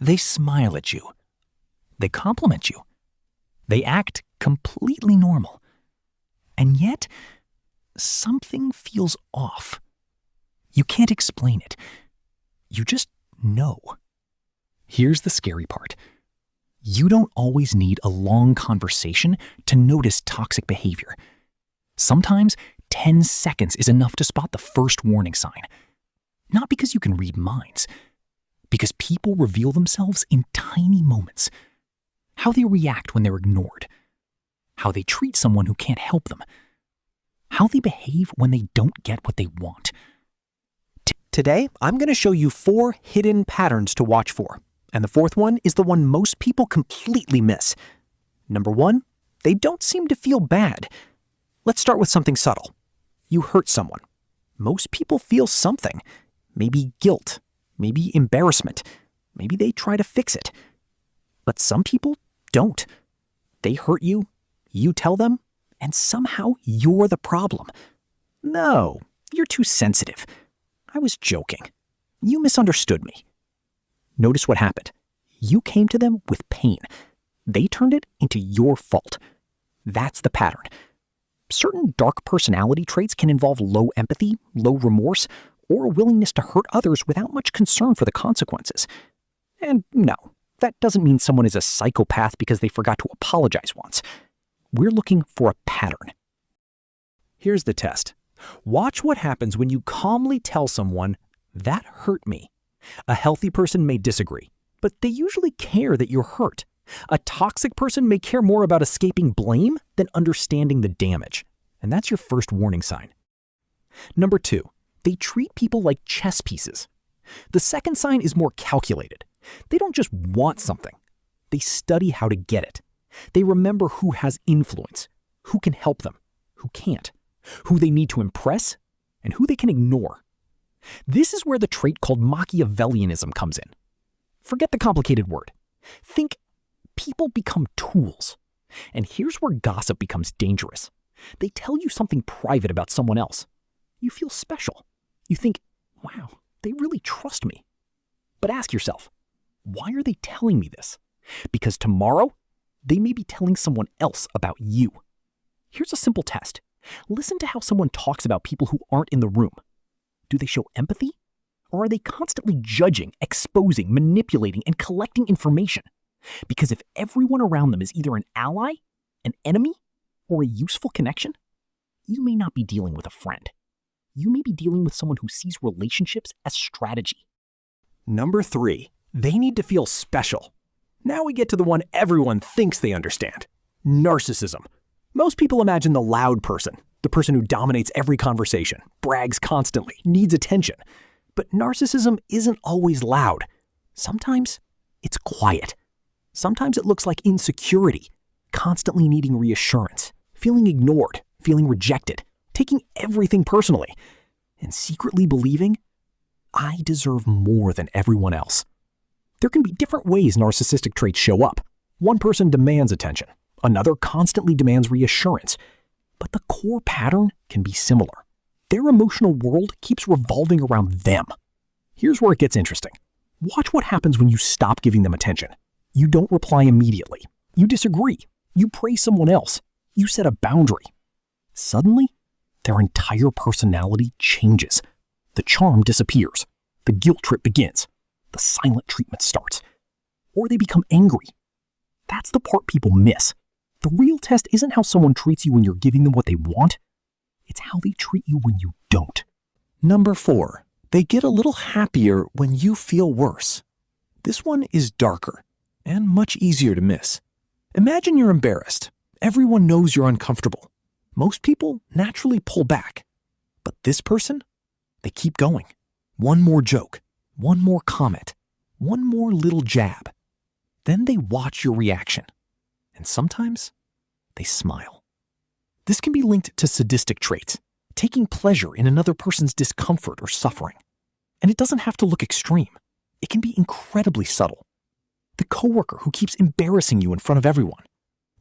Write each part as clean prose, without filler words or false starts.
They smile at you. They compliment you. They act completely normal. And yet, something feels off. You can't explain it. You just know. Here's the scary part. You don't always need a long conversation to notice toxic behavior. Sometimes 10 seconds is enough to spot the first warning sign. Not because you can read minds, because people reveal themselves in tiny moments. How they react when they're ignored. How they treat someone who can't help them. How they behave when they don't get what they want. Today, I'm going to show you 4 hidden patterns to watch for. And the 4th one is the one most people completely miss. Number 1, they don't seem to feel bad. Let's start with something subtle. You hurt someone. Most people feel something. Maybe guilt. Maybe embarrassment. Maybe they try to fix it. But some people don't. They hurt you, you tell them, and somehow you're the problem. No, you're too sensitive. I was joking. You misunderstood me. Notice what happened. You came to them with pain. They turned it into your fault. That's the pattern. Certain dark personality traits can involve low empathy, low remorse, or a willingness to hurt others without much concern for the consequences. And no, that doesn't mean someone is a psychopath because they forgot to apologize once. We're looking for a pattern. Here's the test. Watch what happens when you calmly tell someone, "That hurt me." A healthy person may disagree, but they usually care that you're hurt. A toxic person may care more about escaping blame than understanding the damage. And that's your first warning sign. Number 2, they treat people like chess pieces. The second sign is more calculated. They don't just want something. They study how to get it. They remember who has influence, who can help them, who can't, who they need to impress, and who they can ignore. This is where the trait called Machiavellianism comes in. Forget the complicated word. Think people become tools. And here's where gossip becomes dangerous. They tell you something private about someone else. You feel special. You think, wow, they really trust me. But ask yourself, why are they telling me this? Because tomorrow, they may be telling someone else about you. Here's a simple test. Listen to how someone talks about people who aren't in the room. Do they show empathy? Or are they constantly judging, exposing, manipulating, and collecting information? Because if everyone around them is either an ally, an enemy, or a useful connection, you may not be dealing with a friend. You may be dealing with someone who sees relationships as strategy. Number 3, they need to feel special. Now we get to the one everyone thinks they understand. Narcissism. Most people imagine the loud person, the person who dominates every conversation, brags constantly, needs attention. But narcissism isn't always loud. Sometimes it's quiet. Sometimes it looks like insecurity, constantly needing reassurance, feeling ignored, feeling rejected, taking everything personally, and secretly believing, I deserve more than everyone else. There can be different ways narcissistic traits show up. One person demands attention. Another constantly demands reassurance. But the core pattern can be similar. Their emotional world keeps revolving around them. Here's where it gets interesting. Watch what happens when you stop giving them attention. You don't reply immediately. You disagree. You praise someone else. You set a boundary. Suddenly, their entire personality changes. The charm disappears. The guilt trip begins. The silent treatment starts. Or they become angry. That's the part people miss. The real test isn't how someone treats you when you're giving them what they want. It's how they treat you when you don't. Number 4, they get a little happier when you feel worse. This one is darker and much easier to miss. Imagine you're embarrassed. Everyone knows you're uncomfortable. Most people naturally pull back. But this person, they keep going. One more joke, one more comment, one more little jab. Then they watch your reaction. And sometimes they smile. This can be linked to sadistic traits, taking pleasure in another person's discomfort or suffering. And it doesn't have to look extreme. It can be incredibly subtle. The coworker who keeps embarrassing you in front of everyone.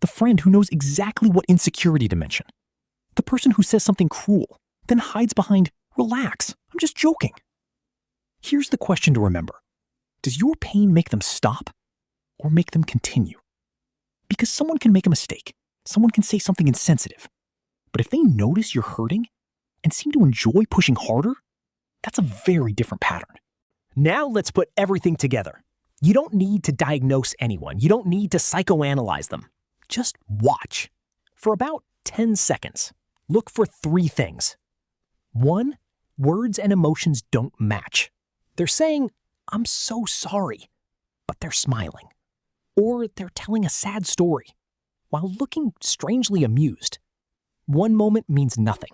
The friend who knows exactly what insecurity to mention. The person who says something cruel, then hides behind, relax, I'm just joking. Here's the question to remember. Does your pain make them stop or make them continue? Because someone can make a mistake. Someone can say something insensitive. But if they notice you're hurting and seem to enjoy pushing harder, that's a very different pattern. Now let's put everything together. You don't need to diagnose anyone. You don't need to psychoanalyze them. Just watch. For about 10 seconds, look for 3 things. 1, words and emotions don't match. They're saying, "I'm so sorry," but they're smiling. Or they're telling a sad story while looking strangely amused. One moment means nothing.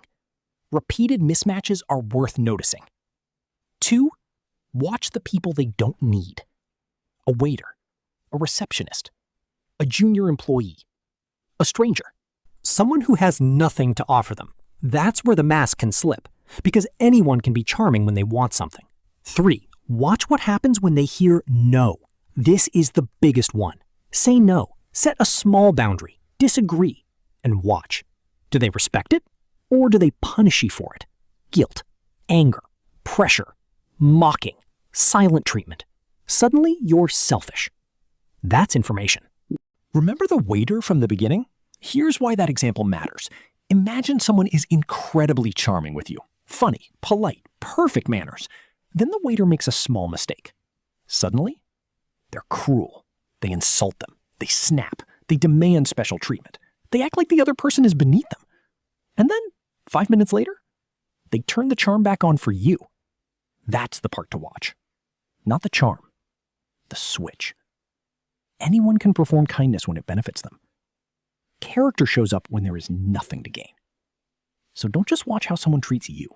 Repeated mismatches are worth noticing. 2, watch the people they don't need. A waiter, a receptionist, a junior employee, a stranger. Someone who has nothing to offer them. That's where the mask can slip, because anyone can be charming when they want something. 3, watch what happens when they hear no. This is the biggest one. Say no. Set a small boundary. Disagree. And watch. Do they respect it? Or do they punish you for it? Guilt, anger, pressure, mocking, silent treatment. Suddenly, you're selfish. That's information. Remember the waiter from the beginning? Here's why that example matters. Imagine someone is incredibly charming with you. Funny, polite, perfect manners. Then the waiter makes a small mistake. Suddenly, they're cruel. They insult them. They snap. They demand special treatment. They act like the other person is beneath them. And then, 5 minutes later, they turn the charm back on for you. That's the part to watch. Not the charm. The switch. Anyone can perform kindness when it benefits them. Character shows up when there is nothing to gain. So don't just watch how someone treats you.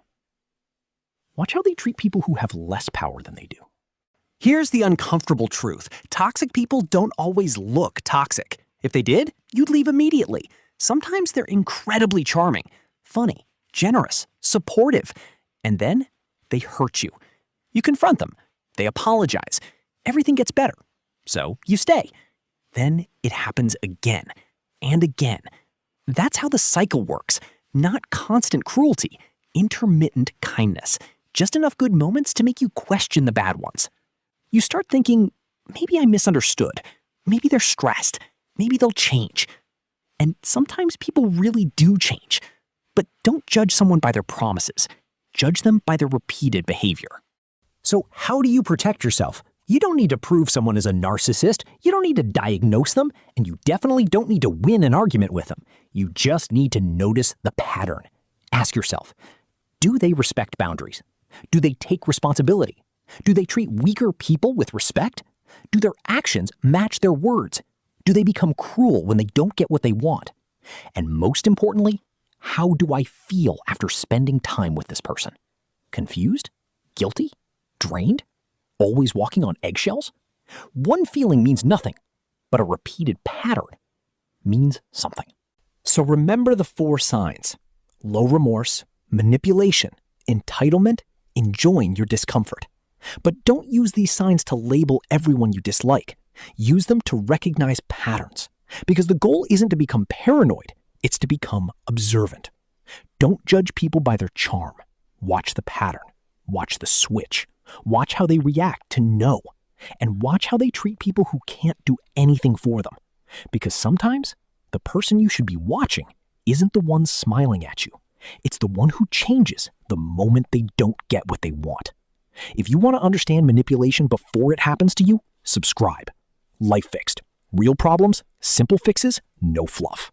Watch how they treat people who have less power than they do. Here's the uncomfortable truth. Toxic people don't always look toxic. If they did, you'd leave immediately. Sometimes they're incredibly charming, funny, generous, supportive, and then they hurt you. You confront them. They apologize. Everything gets better. So you stay. Then it happens again and again. That's how the cycle works. Not constant cruelty, intermittent kindness. Just enough good moments to make you question the bad ones. You start thinking, maybe I misunderstood. Maybe they're stressed. Maybe they'll change. And sometimes people really do change. But don't judge someone by their promises. Judge them by their repeated behavior. So how do you protect yourself? You don't need to prove someone is a narcissist. You don't need to diagnose them. And you definitely don't need to win an argument with them. You just need to notice the pattern. Ask yourself, do they respect boundaries? Do they take responsibility? Do they treat weaker people with respect? Do their actions match their words? Do they become cruel when they don't get what they want? And most importantly, how do I feel after spending time with this person? Confused? Guilty? Drained? Always walking on eggshells? One feeling means nothing, but a repeated pattern means something. So remember the 4 signs: low remorse, manipulation, entitlement, enjoying your discomfort. But don't use these signs to label everyone you dislike. Use them to recognize patterns. Because the goal isn't to become paranoid, it's to become observant. Don't judge people by their charm. Watch the pattern. Watch the switch. Watch how they react to no. And watch how they treat people who can't do anything for them. Because sometimes, the person you should be watching isn't the one smiling at you. It's the one who changes the moment they don't get what they want. If you want to understand manipulation before it happens to you, subscribe. Life Fixed. Real problems, simple fixes, no fluff.